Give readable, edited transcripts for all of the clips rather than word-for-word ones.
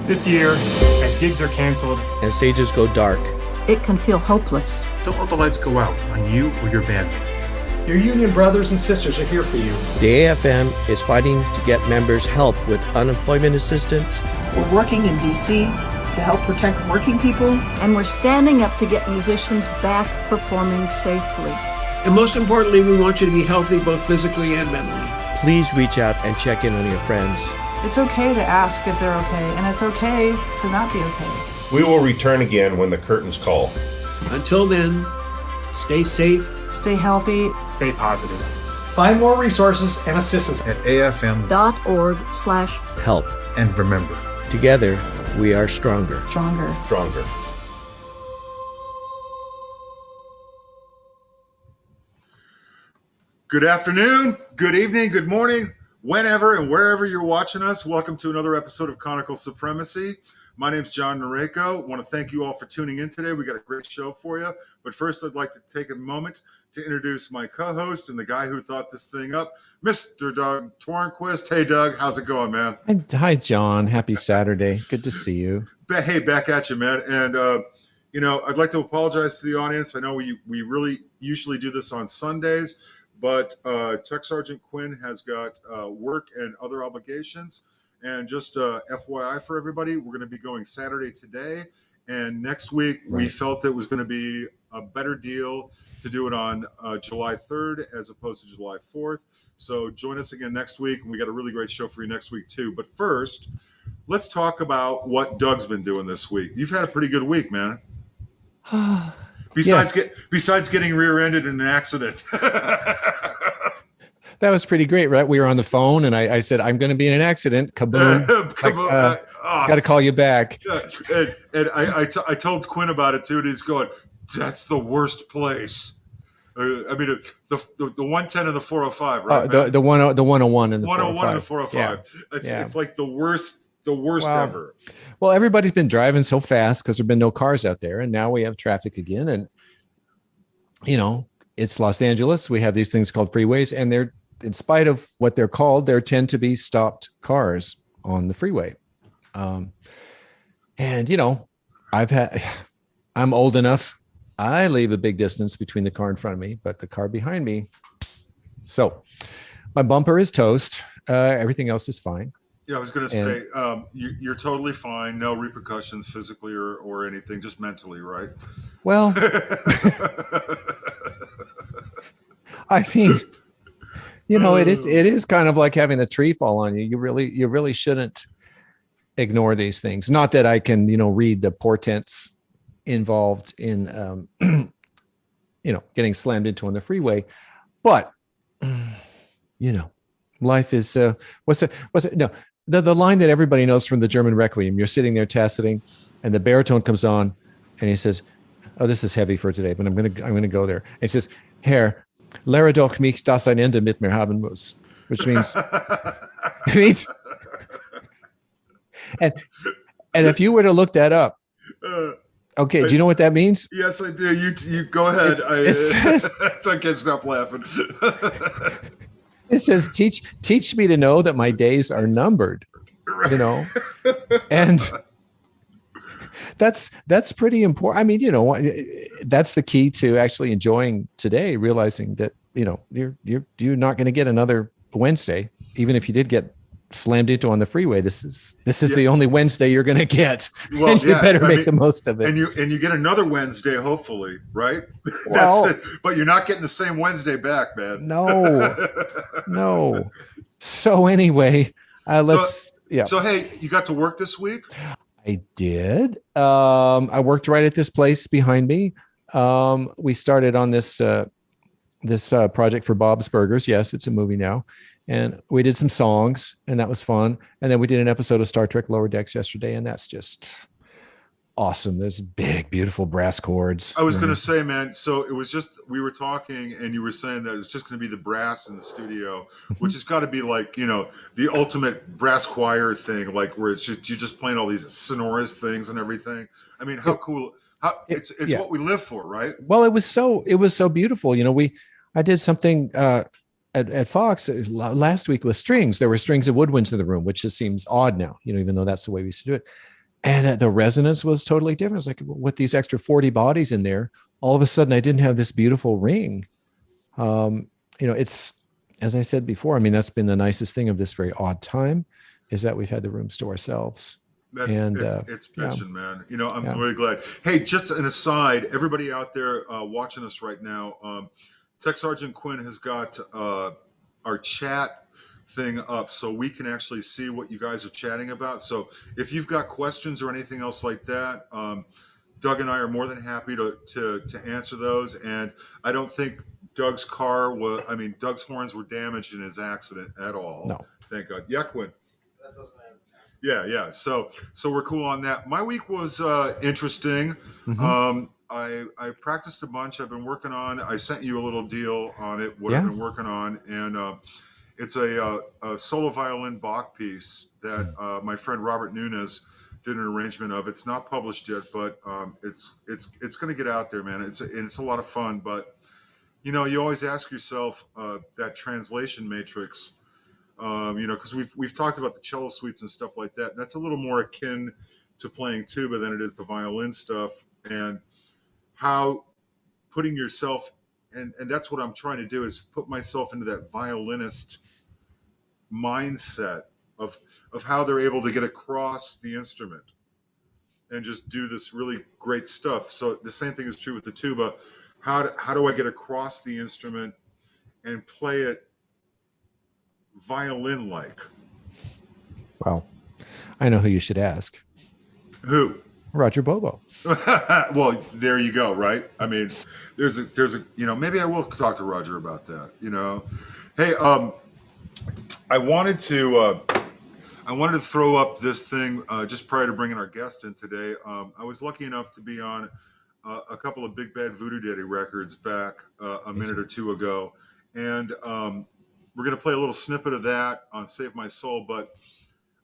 This year, as gigs are canceled and stages go dark, it can feel hopeless. Don't let the lights go out on you or your bandmates. Your union brothers and sisters are here for you. The AFM is fighting to get members help with unemployment assistance. We're working in D.C. to help protect working people. And we're standing up to get musicians back performing safely. And most importantly, we want you to be healthy both physically and mentally. Please reach out and check in on your friends. It's okay to ask if they're okay, and it's okay to not be okay. We will return again when the curtains call. Until then, stay safe, stay healthy, stay positive. Find more resources and assistance at afm.org/help. And remember, together we are stronger. Stronger. Stronger. Good afternoon, good evening, good morning, whenever and wherever you're watching us. Welcome to another episode of Conical Supremacy. My name's John Noreko. I want to thank you all for tuning in today. We got a great show for you. But first, I'd like to take a moment to introduce my co-host and the guy who thought this thing up, Mr. Doug Tornquist. Hey, Doug, how's it going, man? Hi, John. Happy Saturday. Good to see you. Hey, back at you, man. And, I'd like to apologize to the audience. I know we really usually do this on Sundays, but Tech Sergeant Quinn has got work and other obligations. And just FYI for everybody, we're going to be going Saturday today And next week, we Right. felt it was going to be a better deal to do it on July 3rd as opposed to July 4th. So join us again next week. And we got a really great show for you next week, too. But first, let's talk about what Doug's been doing this week. You've had a pretty good week, man. Besides getting rear-ended in an accident. That was pretty great, right? We were on the phone, and I said, "I'm going to be in an accident." Kaboom! Got to call you back. And I told Quinn about it too, and he's going, "That's the worst place." I mean, the 110 and the 405, right? The 101 and the 101 and the 405. 405. It's like the worst ever. Well, everybody's been driving so fast because there've been no cars out there, and now we have traffic again. And it's Los Angeles. We have these things called freeways, and they're, in spite of what they're called, there tend to be stopped cars on the freeway. And I'm old enough. I leave a big distance between the car in front of me, but the car behind me. So my bumper is toast. Everything else is fine. Yeah, I was going to say, you're totally fine. No repercussions physically or anything, just mentally, right? Well, I mean, it is kind of like having a tree fall on you. You really shouldn't ignore these things. Not that I can, read the portents involved in, getting slammed into on the freeway, but life is, what's it? No, the line that everybody knows from the German Requiem. You're sitting there tasseting, and the baritone comes on, and he says, "Oh, this is heavy for today, but I'm gonna go there." And he says, "Herr, lehre doch mich, dass ein Ende mit mir haben muss," which means, and if you were to look that up, okay, do you know what that means? Yes, I do. You go ahead. It says, I can't stop laughing. It says, teach me to know that my days are numbered, and that's pretty important. I mean, that's the key to actually enjoying today, realizing that, you're not going to get another Wednesday, even if you did get slammed into on the freeway. This is the only Wednesday you're going to get. Well, and you better make the most of it. And you get another Wednesday, hopefully, right? Well, but you're not getting the same Wednesday back, man. No. So anyway, So hey, you got to work this week? I did. I worked right at this place behind me. We started on this project for Bob's Burgers. Yes, it's a movie now. And we did some songs, and that was fun. And then we did an episode of Star Trek Lower Decks yesterday, and that's just awesome. There's big, beautiful brass chords. I was going to say, man, so it was just, we were talking, and you were saying that it's just going to be the brass in the studio, which has got to be like, the ultimate brass choir thing, like where it's just, you're just playing all these sonorous things and everything. I mean, how cool. It's what we live for, right? Well, it was so beautiful. I did something at Fox last week with strings. There were strings and woodwinds in the room, which just seems odd now, even though that's the way we used to do it. And the resonance was totally different. It's like, with these extra 40 bodies in there, all of a sudden I didn't have this beautiful ring. It's, as I said before, I mean, that's been the nicest thing of this very odd time, is that we've had the rooms to ourselves. It's pitching, man. I'm really glad. Hey, just an aside, everybody out there watching us right now, Tech Sergeant Quinn has got our chat thing up so we can actually see what you guys are chatting about. So if you've got questions or anything else like that, Doug and I are more than happy to answer those. And I don't think Doug's Doug's horns were damaged in his accident at all. No. Thank God. Yeah, Quinn. That's what Yeah. So we're cool on that. My week was interesting. Mm-hmm. I practiced a bunch. I've been working on. I sent you a little deal on it. What Yeah. I've been working on, and it's a solo violin Bach piece that my friend Robert Nunes did an arrangement of. It's not published yet, but it's going to get out there, man. It's a lot of fun. But you always ask yourself that translation matrix. Because we've talked about the cello suites and stuff like that. That's a little more akin to playing tuba than it is the violin stuff, and how putting yourself, and that's what I'm trying to do, is put myself into that violinist mindset of how they're able to get across the instrument. and just do this really great stuff. So the same thing is true with the tuba. How do I get across the instrument and play it violin-like? Well, I know who you should ask. Who? Roger Bobo. Well, there you go, right? I mean, there's a maybe I will talk to Roger about that. Hey, I wanted to throw up this thing just prior to bringing our guest in today. I was lucky enough to be on a couple of Big Bad Voodoo Daddy records back a minute or two ago, and we're going to play a little snippet of that on Save My Soul. But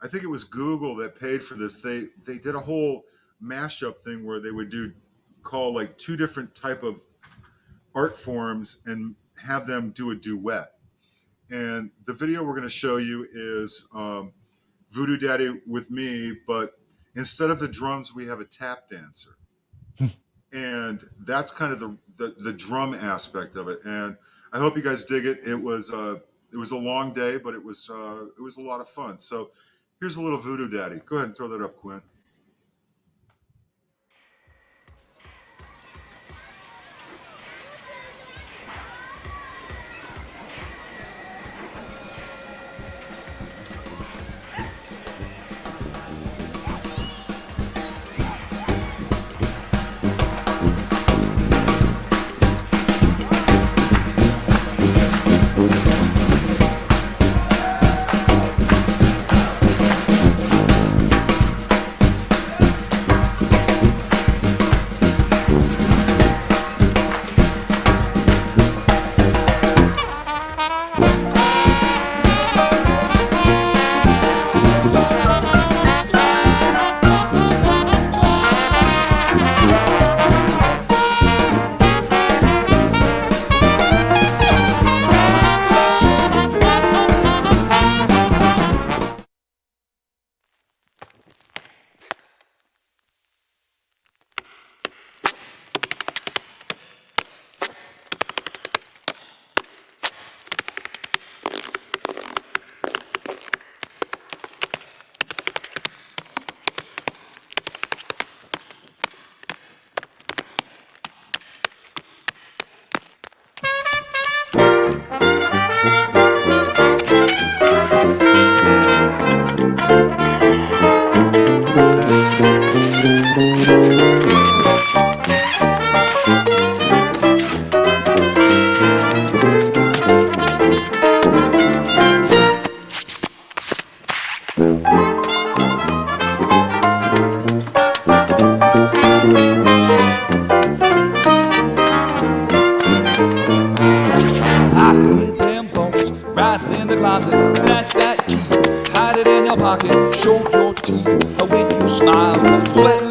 I think it was Google that paid for this. They did a whole mashup thing where they would call like two different type of art forms and have them do a duet. And the video we're going to show you is Voodoo Daddy with me, but instead of the drums, we have a tap dancer. And that's kind of the drum aspect of it. And I hope you guys dig it. It was a long day, but it was a lot of fun. So here's a little Voodoo Daddy. Go ahead and throw that up, Quinn.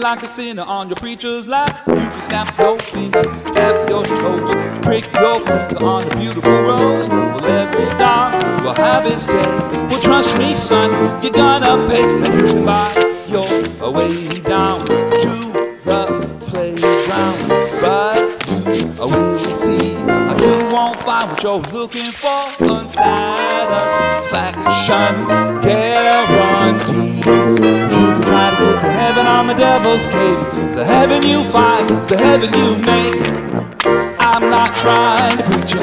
Like a sinner on your preacher's lap, you can snap your fingers, tap your toes, prick your finger on a beautiful rose. Well, every dog will have his day. Well, trust me, son, you're gonna pay, and you can buy your way down to the playground. But you will see, you won't find what you're looking for. Unsatisfaction guarantees. You can try to get to heaven on the devil's cave. The heaven you find is the heaven you make. I'm not trying to preach you,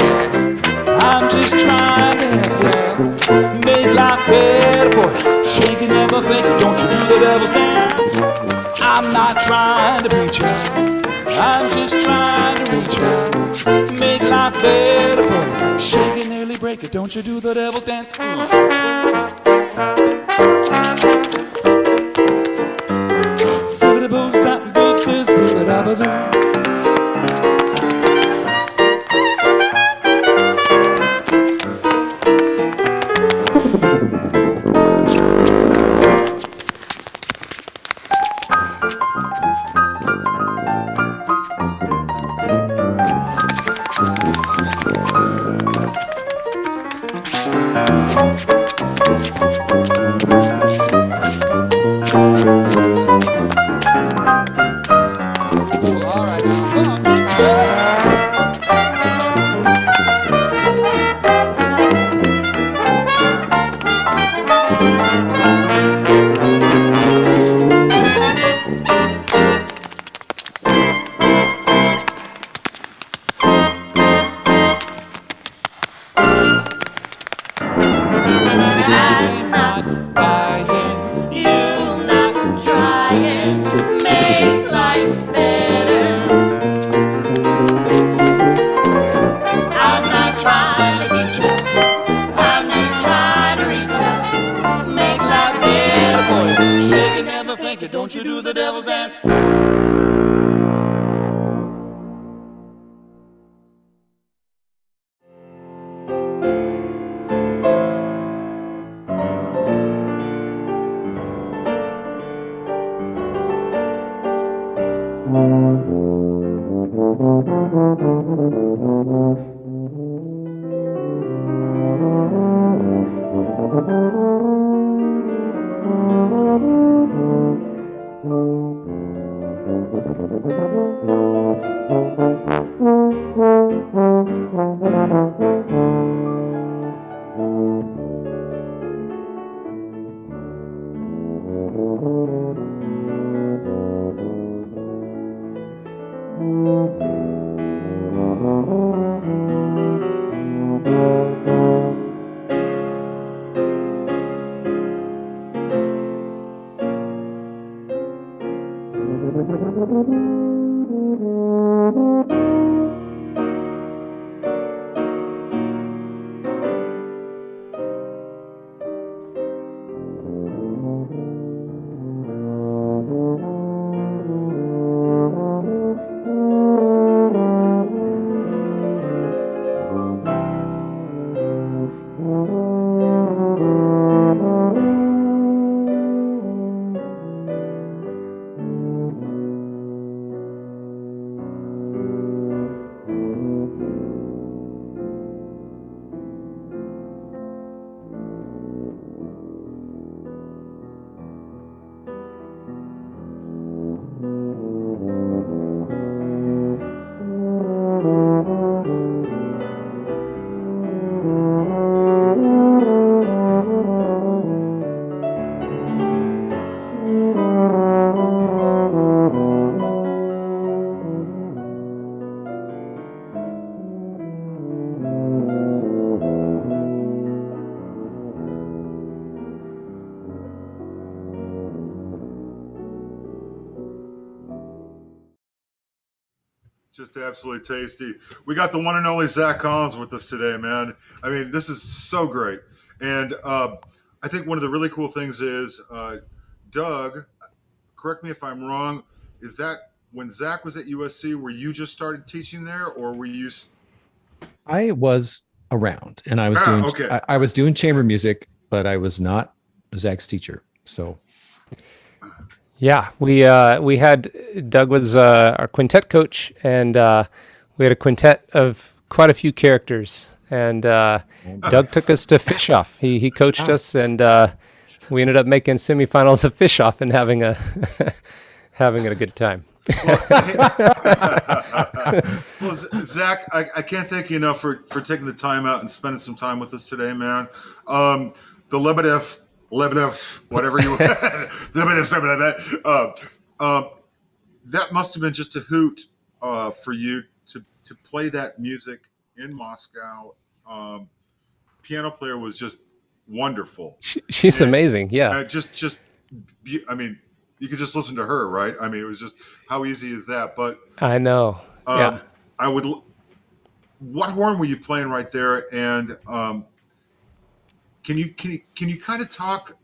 I'm just trying to help you make life better for you. Shake it, never fake it, don't you do the devil's dance. I'm not trying to preach you, I'm just trying to reach out, make life better for you. Shake it, nearly break it, don't you do the devil's dance. Zibbity-boo, zap-boo, zibbity-boo. Won't you do the devil's dance? Just absolutely tasty. We got the one and only Zach Collins with us today, man. I mean, this is so great. And I think one of the really cool things is, Doug, correct me if I'm wrong, is that when Zach was at USC, were you just started teaching there, or were you? I was around, and I was I was doing chamber music, but I was not Zach's teacher. So yeah, we had Doug was our quintet coach, and we had a quintet of quite a few characters. And Doug took us to Fish Off. He coached us, and we ended up making semifinals of Fish Off and having a good time. Well, Zach, I can't thank you enough for taking the time out and spending some time with us today, man. The Lebedev, whatever you that must have been just a hoot for you to play that music in Moscow. Piano player was just wonderful. She's amazing. Yeah. I mean, you could just listen to her, right? I mean, it was just, how easy is that? But I know. Yeah. What horn were you playing right there? And can you kind of talk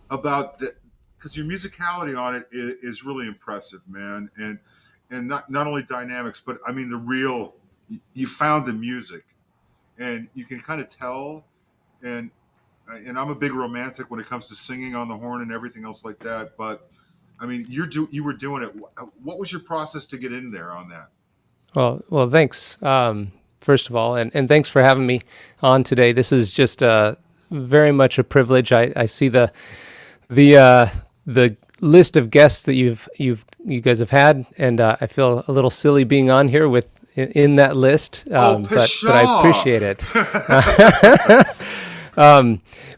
about that? Because your musicality on it is really impressive, man. And not only dynamics, but I mean you found the music, and you can kind of tell. And I'm a big romantic when it comes to singing on the horn and everything else like that. But I mean, you were doing it. What was your process to get in there on that? Well, thanks. First of all, and thanks for having me on today. This is just very much a privilege. I see the list of guests that you guys have had, and I feel a little silly being on here in that list. But I appreciate it.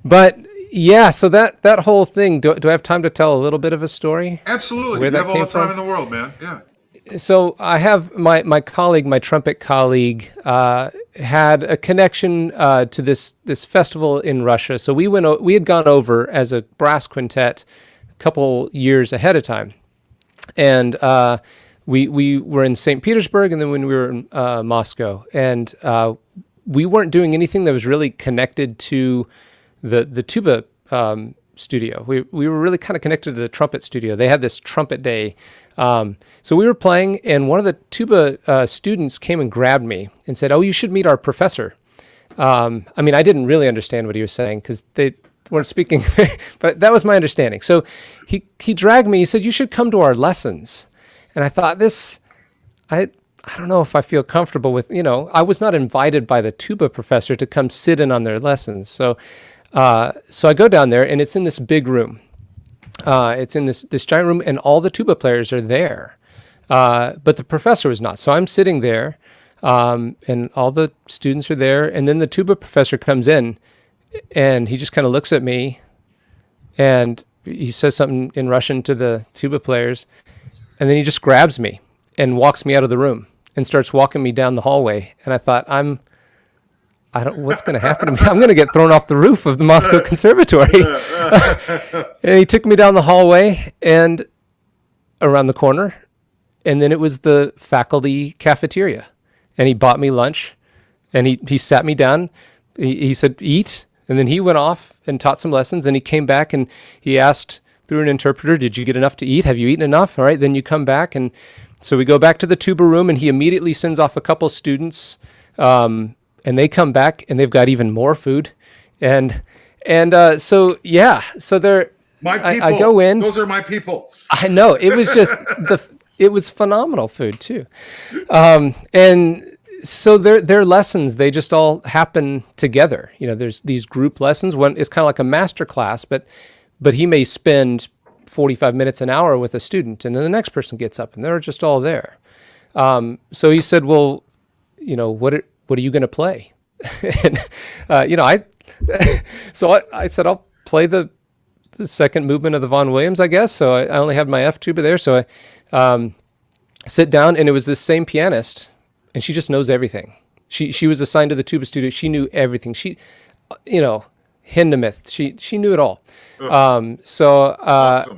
But yeah, so that whole thing. Do I have time to tell a little bit of a story? Absolutely. You have all the time in the world, man. Yeah. So I have my colleague, my trumpet colleague, had a connection to this festival in Russia. So we had gone over as a brass quintet a couple years ahead of time, and we were in St. Petersburg, and then when we were in Moscow, and we weren't doing anything that was really connected to the tuba studio. We were really kind of connected to the trumpet studio. They had this trumpet day. So we were playing, and one of the tuba students came and grabbed me and said, "Oh, you should meet our professor." I mean, I didn't really understand what he was saying because they weren't speaking, but that was my understanding. So he dragged me. He said, "You should come to our lessons." And I thought, I don't know if I feel comfortable with, I was not invited by the tuba professor to come sit in on their lessons. So I go down there, and it's in this big room. It's in this giant room, and all the tuba players are there. But the professor was not. So I'm sitting there, and all the students are there. And then the tuba professor comes in, and he just kind of looks at me, and he says something in Russian to the tuba players. And then he just grabs me and walks me out of the room and starts walking me down the hallway. And I thought, what's going to happen to me? I'm going to get thrown off the roof of the Moscow Conservatory. And he took me down the hallway and around the corner. And then it was the faculty cafeteria. And he bought me lunch, and he sat me down. He said, "Eat." And then he went off and taught some lessons. And he came back and he asked through an interpreter, "Did you get enough to eat? Have you eaten enough? All right, then you come back." And so we go back to the tuba room, and he immediately sends off a couple students, and they come back, and they've got even more food. So they're My people. I go in. Those are my people. I know, it was just it was phenomenal food too. And so their lessons, they just all happen together. There's these group lessons. One is kind of like a master class, but he may spend 45 minutes, an hour with a student, and then the next person gets up, and they're just all there. So he said, "Well, what are you going to play?" And I said, "I'll play the second movement of the Vaughan Williams, I guess." So I only had my F tuba there, so I sit down, and it was this same pianist, and she just knows everything. She was assigned to the tuba studio. She knew everything. She, Hindemith. She knew it all. Awesome.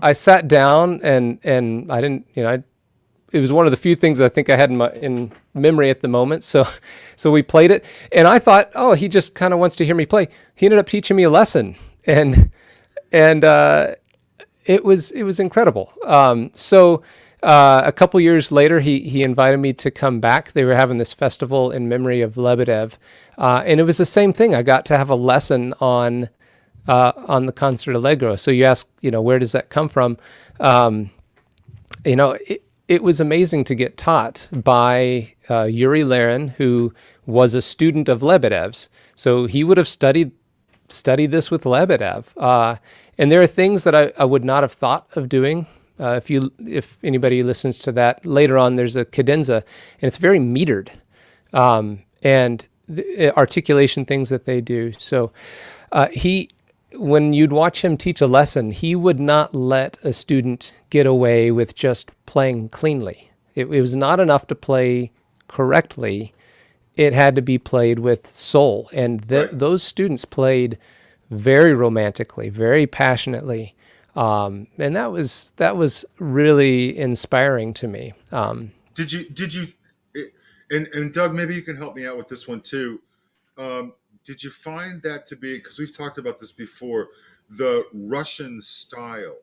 I sat down, and I didn't, it was one of the few things I think I had in memory at the moment. So we played it, and I thought, oh, he just kind of wants to hear me play. He ended up teaching me a lesson, and it was incredible. A couple years later, he invited me to come back. They were having this festival in memory of Lebedev, and it was the same thing. I got to have a lesson on the Concert Allegro. So you ask, where does that come from? It was amazing to get taught by Yuri Larin, who was a student of Lebedev's. So he would have studied this with Lebedev. And there are things that I would not have thought of doing. If anybody listens to that later on, there's a cadenza, and it's very metered, and the articulation things that they do. So when you'd watch him teach a lesson, he would not let a student get away with just playing cleanly. It was not enough to play correctly. It had to be played with soul. And those students played very romantically, very passionately. And that was really inspiring to me. Did you, and Doug, maybe you can help me out with this one too. Did you find that to be, because we've talked about this before, the Russian style,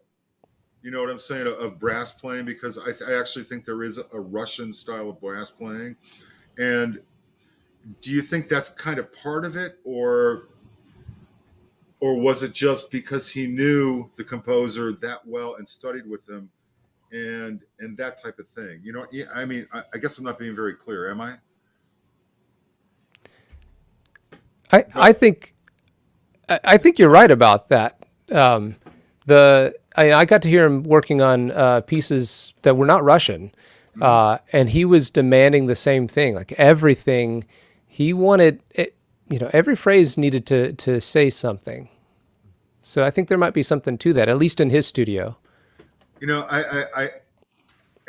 you know what I'm saying, of brass playing? Because I actually think there is a Russian style of brass playing. And do you think that's kind of part of it, or was it just because he knew the composer that well and studied with him and that type of thing? I mean, I guess I'm not being very clear, am I? I think you're right about that. I got to hear him working on pieces that were not Russian, and he was demanding the same thing. Like everything, he wanted it. Every phrase needed to say something. So I think there might be something to that, at least in his studio. I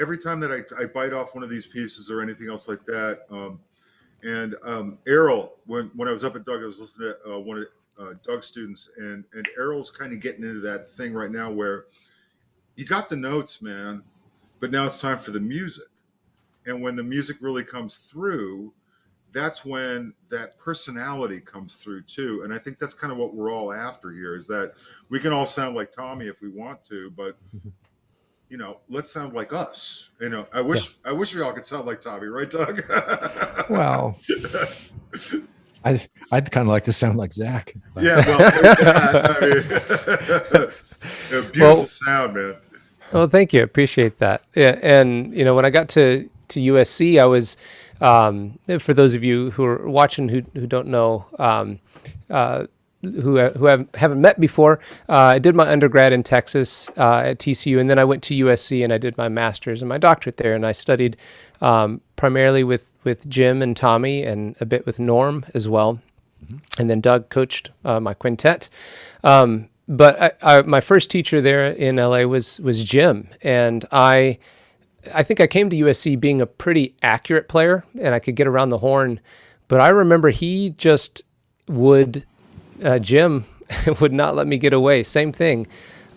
every time that I bite off one of these pieces or anything else like that. And Errol, when I was up at Doug, I was listening to one of Doug's students, and Errol's kind of getting into that thing right now where you got the notes, man, but now it's time for the music. And when the music really comes through, that's when that personality comes through too. And I think that's kind of what we're all after here, is that we can all sound like Tommy if we want to, but let's sound like us. I wish we all could sound like Tommy, right, Doug? Well, I'd kind of like to sound like Zach. But. Yeah, well, a beautiful sound, man. Well, thank you. Appreciate that. Yeah, and when I got to USC, I was, for those of you who are watching who don't know, who haven't met before, I did my undergrad in Texas at TCU, and then I went to USC and I did my master's and my doctorate there, and I studied primarily with Jim and Tommy and a bit with Norm as well, and then Doug coached my quintet. But my first teacher there in LA was Jim, and I think I came to USC being a pretty accurate player, and I could get around the horn. But I remember he just would, Jim would not let me get away. Same thing.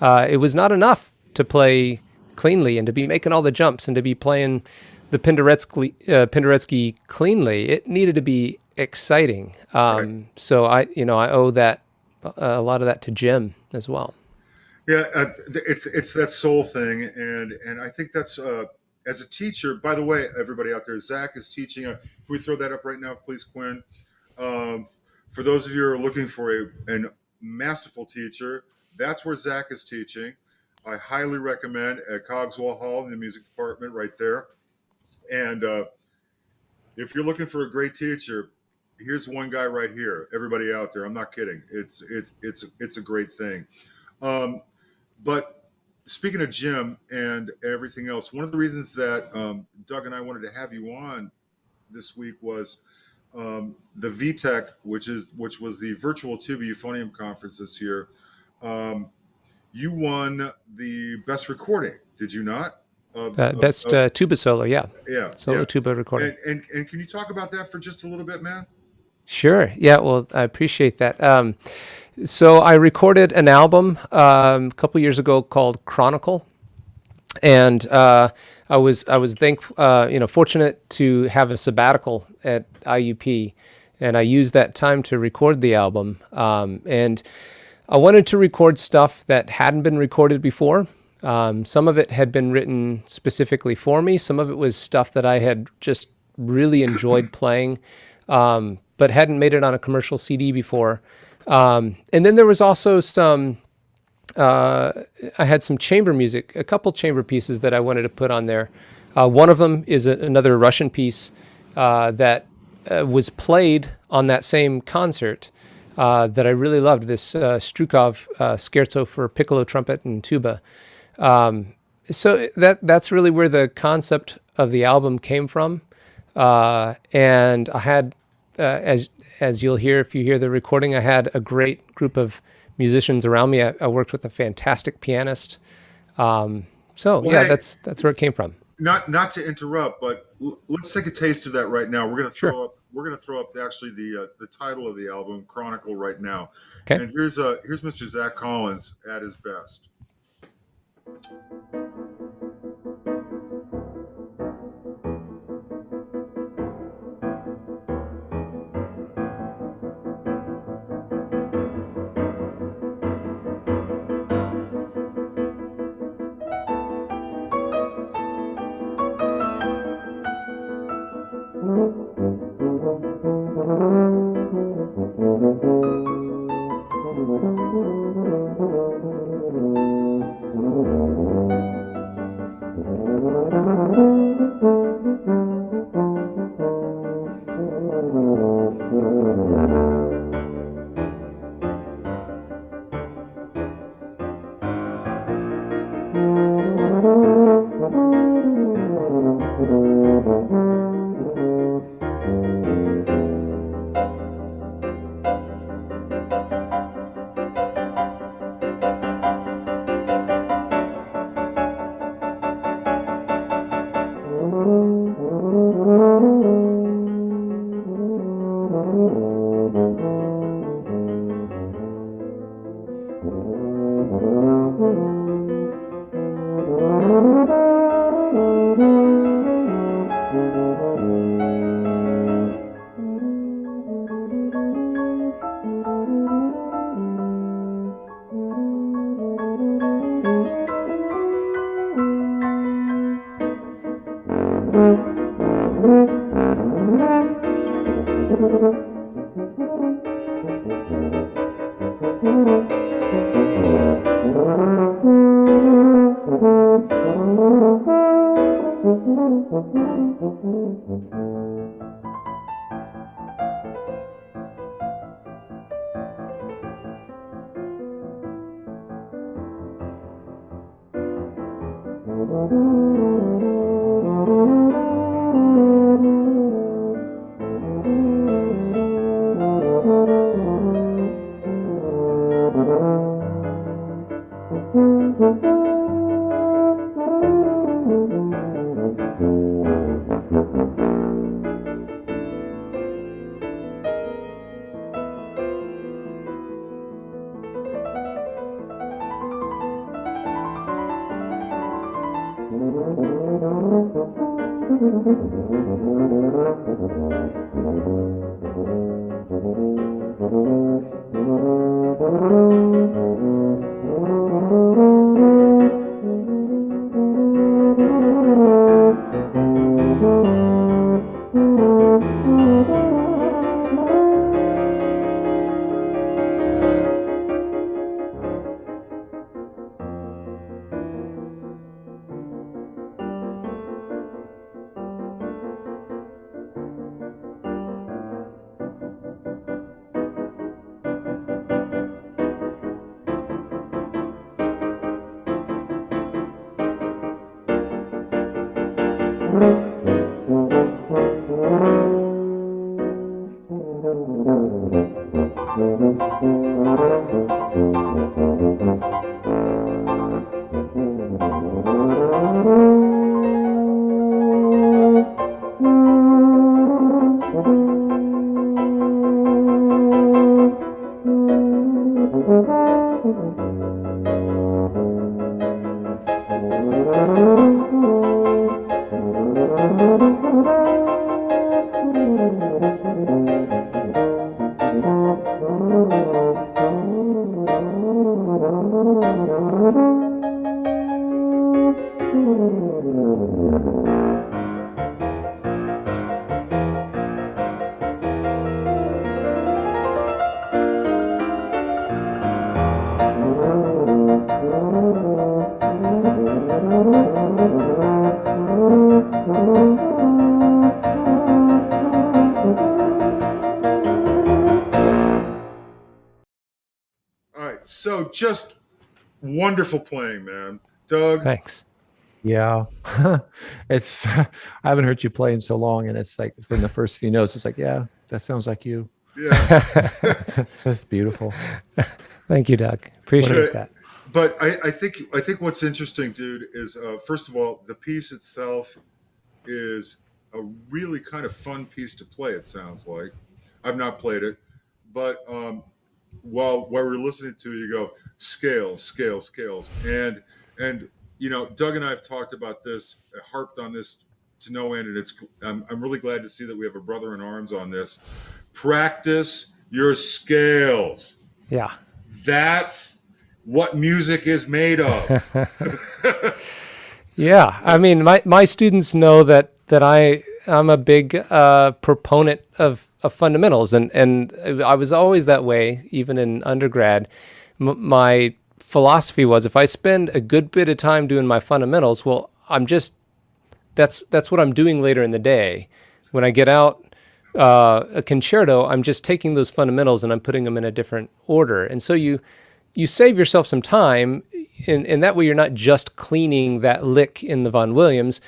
It was not enough to play cleanly and to be making all the jumps and to be playing the Penderecki cleanly. It needed to be exciting. Right. So I owe that a lot of that to Jim as well. Yeah, it's that soul thing, and I think that's as a teacher. By the way, everybody out there, Zach is teaching. Can we throw that up right now, please, Quinn? For those of you who are looking for a masterful teacher, that's where Zach is teaching. I highly recommend at Cogswell Hall in the music department, right there. And if you're looking for a great teacher, here's one guy right here. Everybody out there, I'm not kidding. It's a great thing. But speaking of Jim and everything else, one of the reasons that Doug and I wanted to have you on this week was the VTech, which was the virtual tuba euphonium conference this year. You won the best recording, did you not? Best tuba solo, yeah. Yeah. Solo tuba recording. And can you talk about that for just a little bit, man? Sure. Yeah. Well, I appreciate that. So I recorded an album a couple years ago called Chronicle, and I was fortunate to have a sabbatical at IUP, and I used that time to record the album. And I wanted to record stuff that hadn't been recorded before. Some of it had been written specifically for me. Some of it was stuff that I had just really enjoyed playing, but hadn't made it on a commercial CD before. And then there was also some, I had some chamber music, a couple chamber pieces that I wanted to put on there. One of them is another Russian piece that was played on that same concert that I really loved, this Strukov scherzo for piccolo, trumpet, and tuba. So that's really where the concept of the album came from. And I had, as you'll hear if you hear the recording, I had a great group of musicians around me. I worked with a fantastic pianist. Hey, that's where it came from. Not to interrupt, but let's take a taste of that right now. We're gonna throw up actually the title of the album, Chronicle, right now. Okay. And here's Mr. Zach Collins at his best. So just wonderful playing, man. Doug. Thanks. Yeah. It's I haven't heard you play in so long, and it's like from the first few notes, it's like, yeah, that sounds like you. Yeah. It's just beautiful. Thank you, Doug. Appreciate that. But I think what's interesting, dude, is first of all, the piece itself is a really kind of fun piece to play. It sounds like I've not played it, but while we're listening to it, you go scales, scales, scales, and you know, Doug and I have talked about this, harped on this to no end, and I'm really glad to see that we have a brother in arms on this. Practice your scales. Yeah, that's what music is made of. Yeah, I mean, my students know that I'm a big proponent of fundamentals, and I was always that way, even in undergrad. My philosophy was, if I spend a good bit of time doing my fundamentals, well, that's what I'm doing later in the day. When I get out a concerto, I'm just taking those fundamentals and I'm putting them in a different order, and so you save yourself some time, and that way you're not just cleaning that lick in the Von Williams.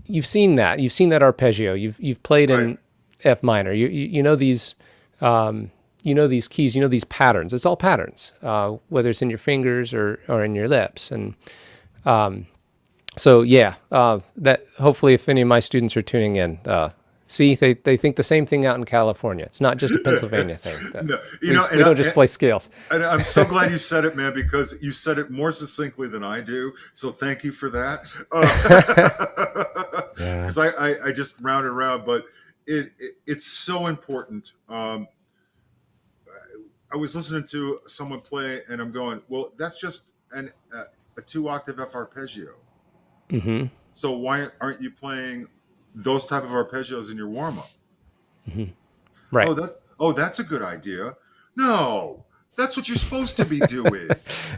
You've seen that arpeggio. You've played in F minor. You know these keys. You know these patterns. It's all patterns, whether it's in your fingers or in your lips. And so that hopefully, if any of my students are tuning in, see, they think the same thing out in California. It's not just a Pennsylvania thing. No, we don't just play scales. And I'm so glad you said it, man, because you said it more succinctly than I do. So thank you for that. Because I just rounded around, but it's so important. I was listening to someone play, and I'm going, well, that's just a 2-octave F arpeggio. Mm-hmm. So why aren't you playing those type of arpeggios in your warm up? Mm-hmm. Right. That's a good idea. No, That's what you're supposed to be doing.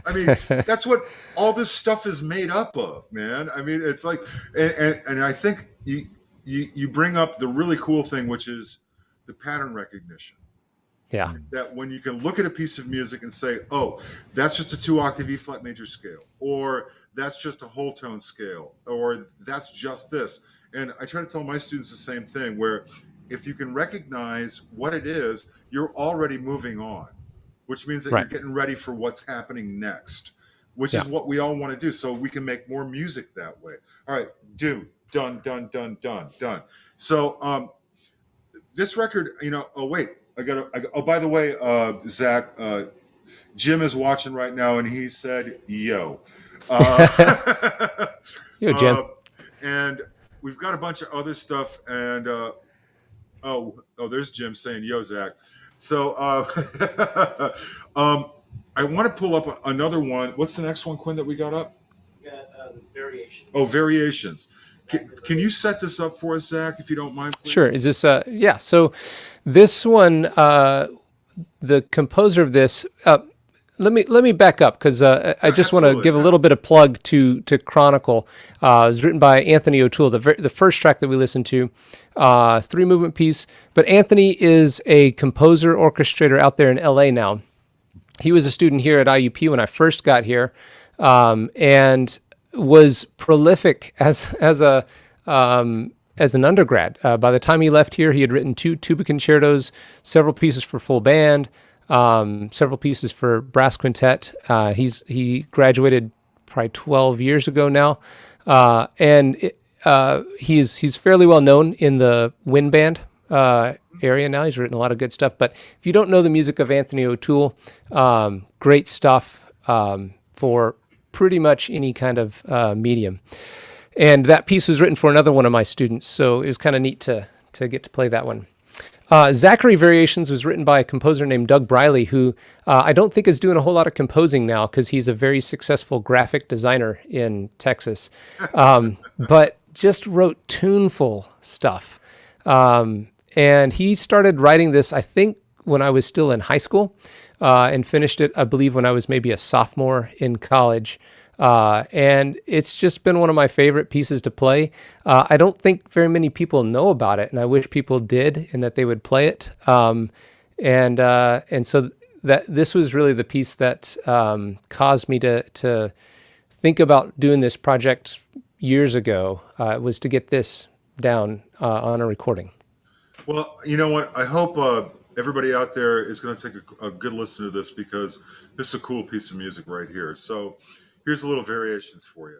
I mean, that's what all this stuff is made up of, man. I mean, it's like, and I think you bring up the really cool thing, which is the pattern recognition. Yeah. That when you can look at a piece of music and say, oh, that's just a 2-octave E flat major scale, or that's just a whole tone scale, or that's just this. And I try to tell my students the same thing, where if you can recognize what it is, you're already moving on, which means that Right. you're getting ready for what's happening next, which Yeah. is what we all want to do. So we can make more music that way. All right, done. So this record, oh, wait. Oh, by the way, Zach, Jim is watching right now, and he said, yo. Yo, Jim. And we've got a bunch of other stuff, and there's Jim saying, yo, Zach. So I want to pull up another one. What's the next one, Quinn, that we got up? We got the variations. Oh, variations. Can you set this up for us, Zach, if you don't mind, please? Sure. Is this yeah, so this one, the composer of this, let me back up, because I just want to give a little bit of plug to Chronicle. It was written by Anthony O'Toole. The first track that we listened to, 3-movement piece. But Anthony is a composer, orchestrator out there in LA now. He was a student here at IUP when I first got here, and was prolific as an undergrad. By the time he left here, he had written 2 tuba concertos, several pieces for full band, several pieces for brass quintet. He graduated probably 12 years ago now, and he's fairly well known in the wind band area now. He's written a lot of good stuff. But if you don't know the music of Anthony O'Toole, great stuff for pretty much any kind of medium. And that piece was written for another one of my students, so it was kind of neat to get to play that one. Zachary Variations was written by a composer named Doug Briley, who I don't think is doing a whole lot of composing now, because he's a very successful graphic designer in Texas, but just wrote tuneful stuff. And he started writing this, I think, when I was still in high school, and finished it, I believe, when I was maybe a sophomore in college. And it's just been one of my favorite pieces to play. I don't think very many people know about it, and I wish people did, and that they would play it. And so that this was really the piece that caused me to think about doing this project years ago, was to get this down on a recording. Well, you know what? I hope everybody out there is going to take a good listen to this, because this is a cool piece of music right here. So here's a little variations for you.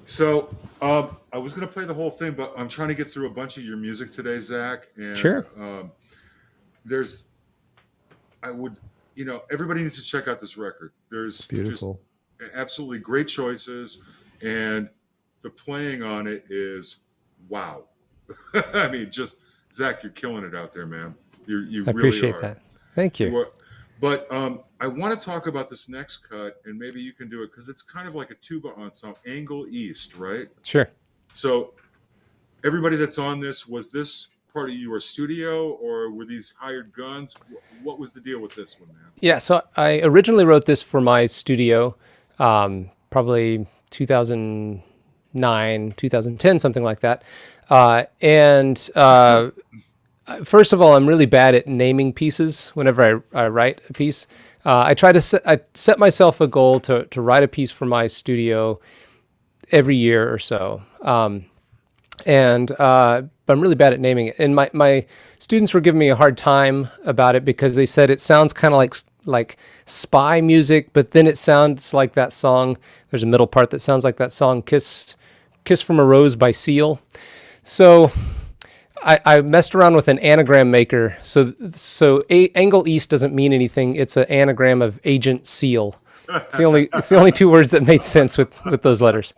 So I was going to play the whole thing, but I'm trying to get through a bunch of your music today, Zach. And Sure. There's, I would, everybody needs to check out this record. There's Beautiful. just absolutely great choices, and the playing on it is wow. I mean, just Zach, you're killing it out there, man. You I really appreciate are. that. Thank you. But I want to talk about this next cut, and maybe you can do it because it's kind of like a tuba ensemble, Angle East, right? Sure. So everybody that's on this, was this part of your studio, or were these hired guns? What was the deal with this one, man? Yeah, so I originally wrote this for my studio, probably 2009, 2010, something like that. First of all, I'm really bad at naming pieces whenever I write a piece. I set myself a goal to write a piece for my studio every year or so. But I'm really bad at naming it. And my students were giving me a hard time about it because they said it sounds kind of like spy music, but then it sounds like that song. There's a middle part that sounds like that song, Kiss from a Rose by Seal. So I messed around with an anagram maker. So Angle East doesn't mean anything. It's an anagram of Agent Seal. It's the only two words that made sense with those letters.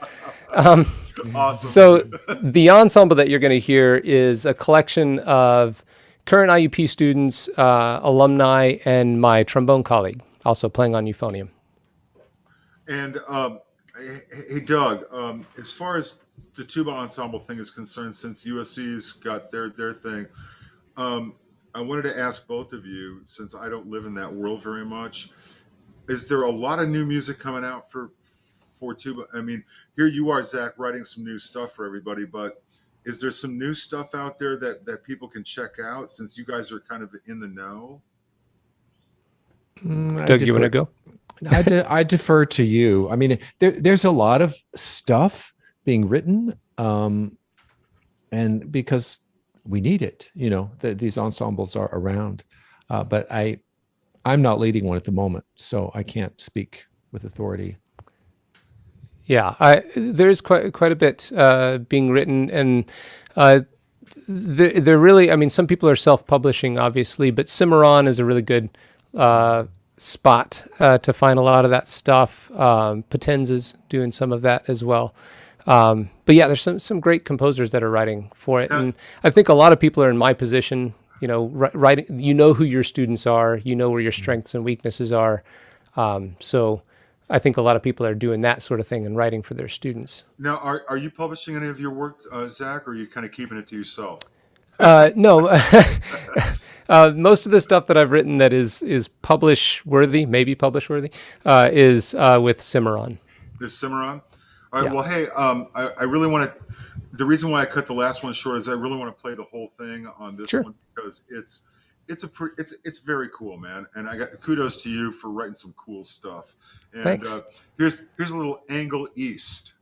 Awesome. So the ensemble that you're going to hear is a collection of current IUP students, alumni, and my trombone colleague, also playing on euphonium. And hey, Doug, as far as the tuba ensemble thing is concerned, since USC's got their thing, I wanted to ask both of you, since I don't live in that world very much, is there a lot of new music coming out for tuba? I mean, here you are, Zach, writing some new stuff for everybody, but is there some new stuff out there that people can check out, since you guys are kind of in the know? Doug, you want to go? I defer to you. I mean, there's a lot of stuff being written, and because we need it, these ensembles are around, but I'm not leading one at the moment, so I can't speak with authority. Yeah, there's quite a bit being written, and they're really, I mean, some people are self-publishing, obviously, but Cimarron is a really good spot to find a lot of that stuff. Potenza's doing some of that as well. But yeah, there's some great composers that are writing for it, and I think a lot of people are in my position. Writing, who your students are, where your strengths and weaknesses are. So I think a lot of people are doing that sort of thing and writing for their students. Now, are you publishing any of your work, Zach, or are you kind of keeping it to yourself? No, most of the stuff that I've written that is publish worthy, maybe publish worthy, is with Cimarron. This Cimarron. All right. Yeah. Well, hey, I really want to. The reason why I cut the last one short is I really want to play the whole thing on this Sure. one because it's very cool, man. And I got kudos to you for writing some cool stuff. And Thanks. Here's a little Angle East.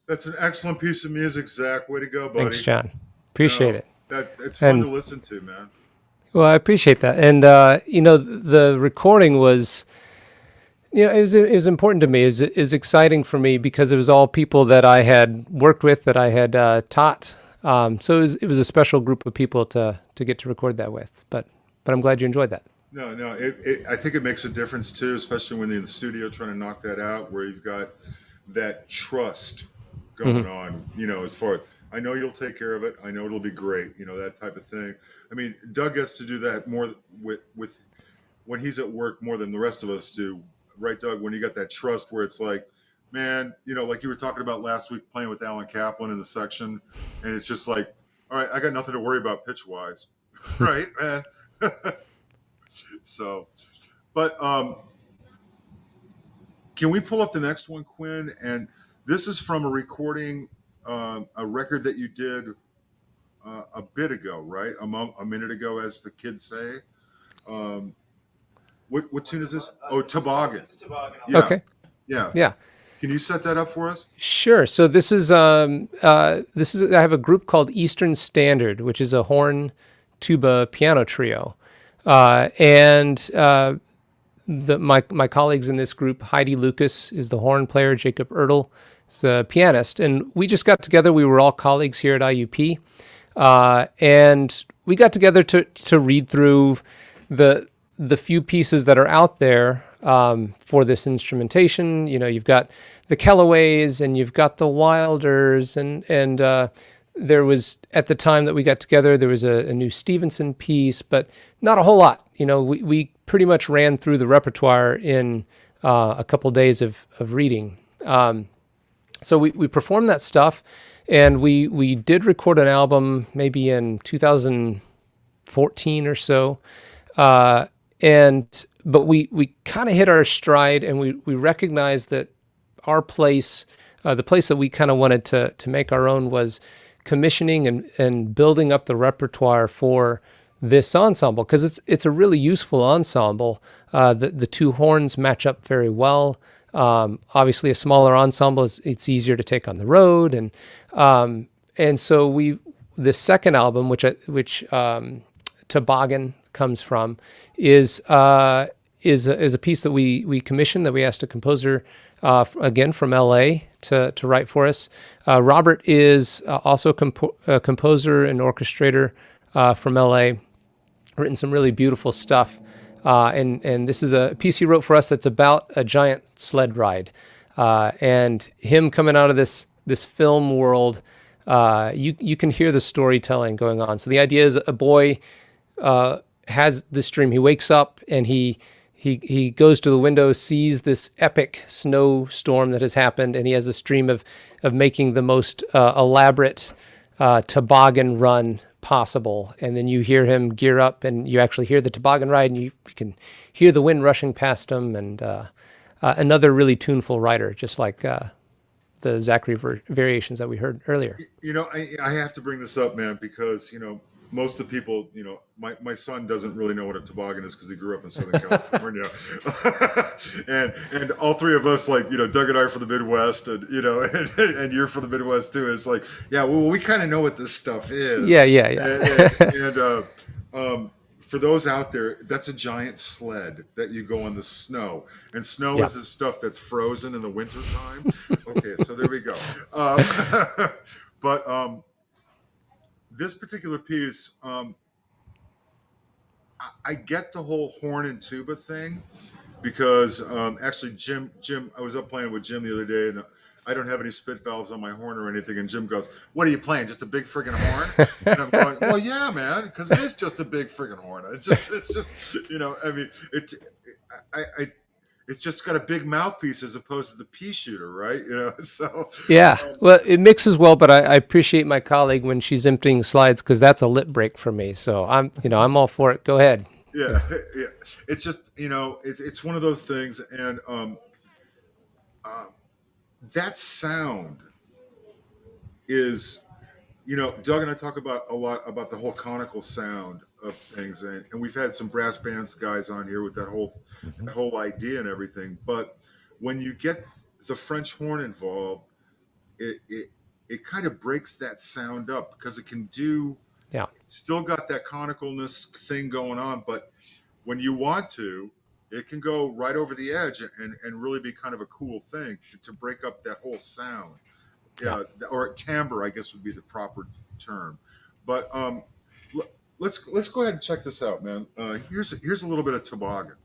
That's an excellent piece of music, Zach. Way to go, buddy. Thanks, John. Appreciate it. It's fun to listen to, man. Well, I appreciate that. And, the recording was, You know, it was important to me. It was exciting for me because it was all people that I had worked with, that I had taught. So it was a special group of people to get to record that with. But I'm glad you enjoyed that. No, no. I think it makes a difference too, especially when you're in the studio trying to knock that out, where you've got that trust going on. You know, as far as I know, you'll take care of it. I know it'll be great. You know, that type of thing. I mean, Doug gets to do that more with when he's at work more than the rest of us do, right, Doug? When you got that trust, where it's like, man, you know, like you were talking about last week, playing with Alan Kaplan in the section, and it's just like, all right, I got nothing to worry about pitch wise, right, man. So, but can we pull up the next one, Quinn? And this is from a recording, a record that you did a bit ago, right? A minute ago, as the kids say. What tune is this? Oh, Toboggan. This is Toboggan. Yeah. Okay. Yeah. Yeah. Can you set that up for us? Sure. So this is I have a group called Eastern Standard, which is a horn, tuba, piano trio, and my colleagues in this group, Heidi Lucas is the horn player, Jacob Ertl is the pianist, and we just got together. We were all colleagues here at IUP, and we got together to read through the few pieces that are out there for this instrumentation. You know, you've got the Kelloways and you've got the Wilders, and there was, at the time that we got together, there was a new Stevenson piece, but not a whole lot. You know, we pretty much ran through the repertoire in a couple days of reading. So we performed that stuff, and we did record an album maybe in 2014 or so. But we kind of hit our stride, and we recognized that our place, the place that we kind of wanted to make our own, was commissioning and building up the repertoire for this ensemble, because it's a really useful ensemble. The two horns match up very well. Obviously, a smaller ensemble it's easier to take on the road, and so the second album, which Toboggan comes from, is a piece that we commissioned, that we asked a composer again from LA to write for us. Robert is also a composer and orchestrator from LA, written some really beautiful stuff. And this is a piece he wrote for us that's about a giant sled ride, and him coming out of this film world. You can hear the storytelling going on. So the idea is a boy has this dream. He wakes up and he goes to the window, sees this epic snowstorm that has happened, and he has this dream of making the most elaborate toboggan run possible. And then you hear him gear up, and you actually hear the toboggan ride, and you can hear the wind rushing past him. And another really tuneful writer, just like the Zachary variations that we heard earlier. You know, I have to bring this up, man, because, you know, most of the people, you know, my son doesn't really know what a toboggan is because he grew up in Southern California. and all three of us, like, you know, Doug and I are from the Midwest, and, you know, and you're from the Midwest too. It's like, yeah, well, we kind of know what this stuff is. Yeah. And for those out there, that's a giant sled that you go on the snow. And snow is this stuff that's frozen in the wintertime. Okay, so there we go. But this particular piece, I get the whole horn and tuba thing, because actually Jim, I was up playing with Jim the other day, and I don't have any spit valves on my horn or anything. And Jim goes, "What are you playing? Just a big friggin' horn?" And I'm going, "Well, yeah, man, because it is just a big friggin' horn. It's just, you know, I mean, it's just got a big mouthpiece as opposed to the pea shooter, right? You know, so yeah. Well, it mixes well, but I appreciate my colleague when she's emptying slides, because that's a lip break for me. So I'm all for it. Go ahead. Yeah. It's just, you know, it's one of those things, and that sound is, you know, Doug and I talk about a lot about the whole conical sound of things, and we've had some brass bands guys on here with that whole idea and everything. But when you get the French horn involved, it kind of breaks that sound up, because it can do, still got that conicalness thing going on, but when you want to, it can go right over the edge and really be kind of a cool thing to break up that whole sound. Or timbre, I guess would be the proper term. But let's go ahead and check this out, man. Here's a little bit of toboggan.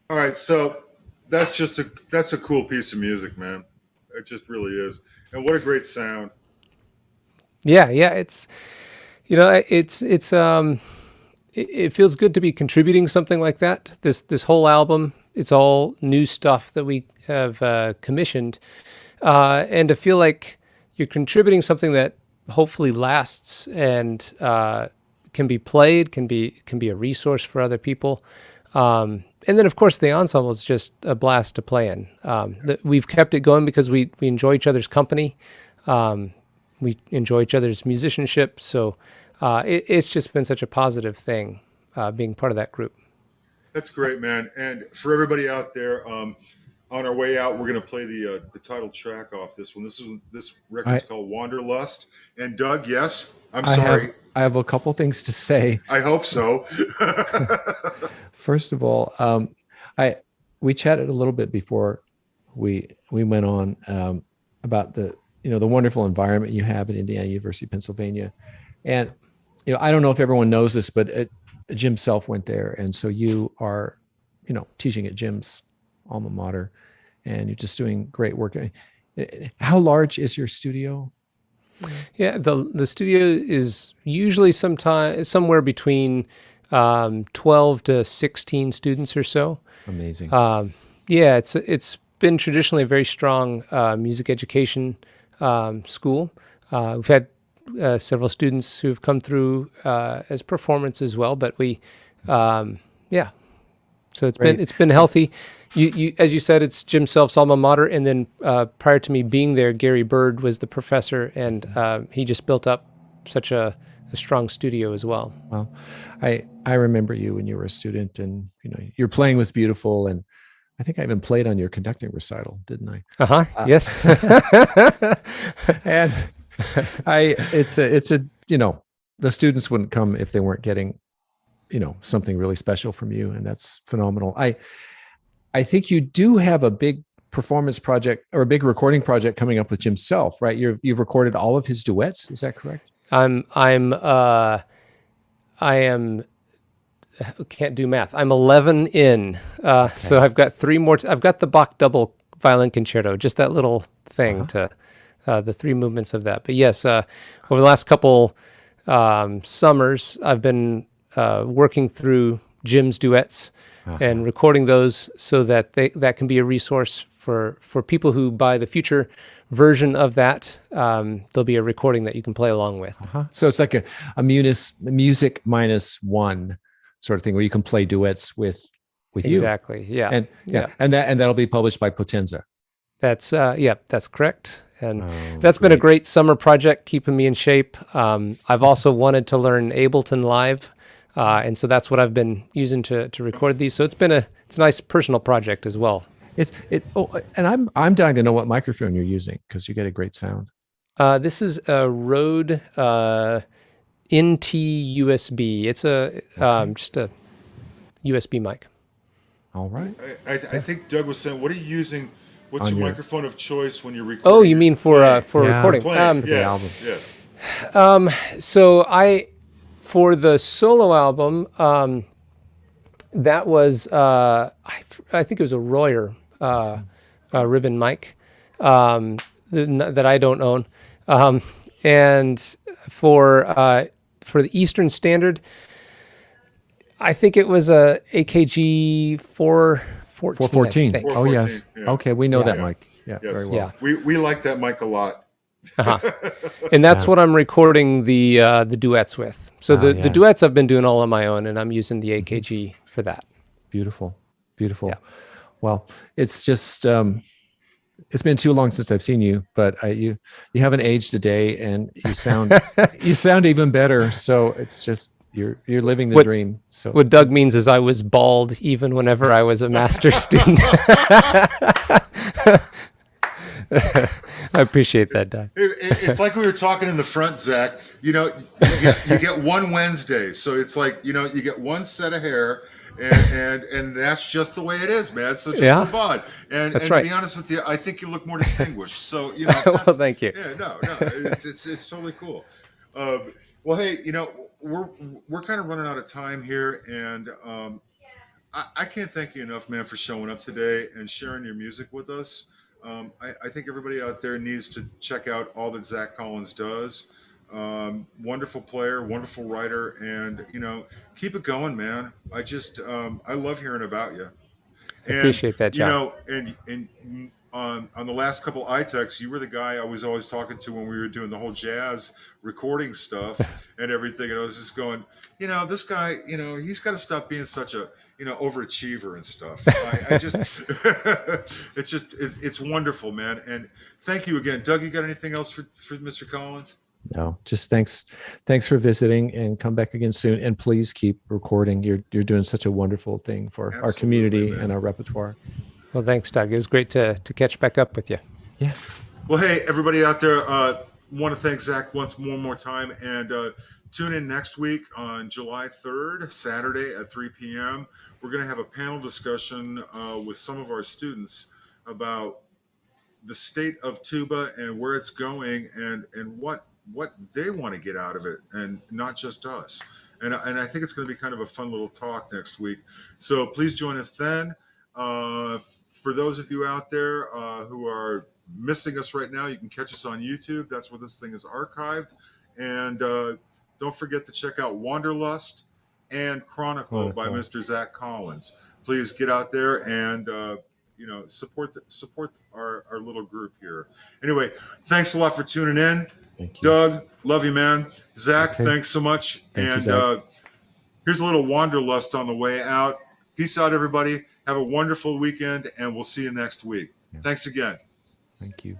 All right, so that's a cool piece of music, man. It just really is, and what a great sound. Yeah, it's it feels good to be contributing something like that. This whole album, it's all new stuff that we have commissioned, and to feel like you're contributing something that hopefully lasts and can be played, can be a resource for other people. And then, of course, the ensemble is just a blast to play in. We've kept it going because we enjoy each other's company. We enjoy each other's musicianship. So it's just been such a positive thing being part of that group. That's great, man. And for everybody out there, on our way out, we're going to play the title track off this one. This record's called Wanderlust. And Doug, yes, I'm sorry. I have a couple things to say. I hope so. First of all, we chatted a little bit before we went on about the wonderful environment you have at Indiana University, Pennsylvania, and I don't know if everyone knows this, but Jim Self went there, and so you are teaching at Jim's alma mater, and you're just doing great work. How large is your studio? Yeah, the studio is usually somewhere between 12 to 16 students or so. Amazing. Yeah, it's been traditionally a very strong music education school. We've had several students who've come through as performance as well, but so it's been healthy. You as you said, it's Jim Self's alma mater, and then prior to me being there, Gary Bird was the professor, and he just built up such a strong studio as well. Well, I remember you when you were a student, and your playing was beautiful, and I think I even played on your conducting recital, didn't I? Yes. And it's a the students wouldn't come if they weren't getting something really special from you, and that's phenomenal. I think you do have a big performance project or a big recording project coming up with Jim Self, right? You've recorded all of his duets. Is that correct? I can't do math. I'm 11 in. Okay. So I've got 3 more. I've got the Bach double violin concerto, just that little thing to the 3 movements of that. But yes, over the last couple summers, I've been working through Jim's duets and recording those so that that can be a resource for people who buy the future version of that. There'll be a recording that you can play along with. So it's like a music -1 sort of thing where you can play duets with with you. Exactly. Yeah. And and that'll be published by Potenza. That's that's correct. And that's been a great summer project, keeping me in shape. I've also wanted to learn Ableton Live, and so that's what I've been using to record these. So it's a nice personal project as well. And I'm dying to know what microphone you're using, because you get a great sound. This is a Rode NT USB. It's just a USB mic. All right. I think Doug was saying, what are you using? What's your microphone of choice when you're recording? Oh, you mean for recording? The album. So for the solo album, that was I think it was a Royer ribbon mic that I don't own, and for the Eastern Standard, I think it was a AKG 414. Oh yes. Yeah. Okay, we know that mic. Yeah, yes. Very well. Yeah. We like that mic a lot. And that's what I'm recording the duets with. So the duets I've been doing all on my own, and I'm using the AKG for that. Beautiful. Yeah. Yeah. Well, it's just it's been too long since I've seen you, but you haven't aged a day, and you sound even better. So it's just you're living the dream. So what Doug means is I was bald even whenever I was a master's student. I appreciate that, Doug. It's like we were talking in the front, Zach. You get one Wednesday, so it's like you get one set of hair, and that's just the way it is, man. So just move on. And to be honest with you, I think you look more distinguished. So well, thank you. Yeah, no, it's totally cool. Well, hey, we're kind of running out of time here, and I can't thank you enough, man, for showing up today and sharing your music with us. I think everybody out there needs to check out all that Zach Collins does. Wonderful player, wonderful writer, and keep it going, man. I love hearing about you. And, appreciate that, John. And on the last couple iTechs, you were the guy I was always talking to when we were doing the whole jazz recording stuff and everything. And I was just going, this guy, he's got to stop being such a, overachiever and stuff. It's wonderful, man. And thank you again. Doug, you got anything else for Mr. Collins? No, just thanks for visiting, and come back again soon. And please keep recording. You're doing such a wonderful thing for our community, man, and our repertoire. Well, thanks, Doug. It was great to catch back up with you. Yeah. Well, hey, everybody out there, want to thank Zach one more time, and tune in next week on July 3rd, Saturday at 3 p.m. We're going to have a panel discussion with some of our students about the state of tuba and where it's going, and what they want to get out of it, and not just us. And I think it's going to be kind of a fun little talk next week. So please join us then. For those of you out there who are missing us right now, you can catch us on YouTube. That's where this thing is archived. And don't forget to check out Wanderlust and Chronicle by Mr. Zach Collins. Please get out there and support our little group here. Anyway, thanks a lot for tuning in. Doug, love you, man. Zach, thanks so much. Thank you, here's a little Wanderlust on the way out. Peace out, everybody. Have a wonderful weekend, and we'll see you next week. Yeah. Thanks again. Thank you.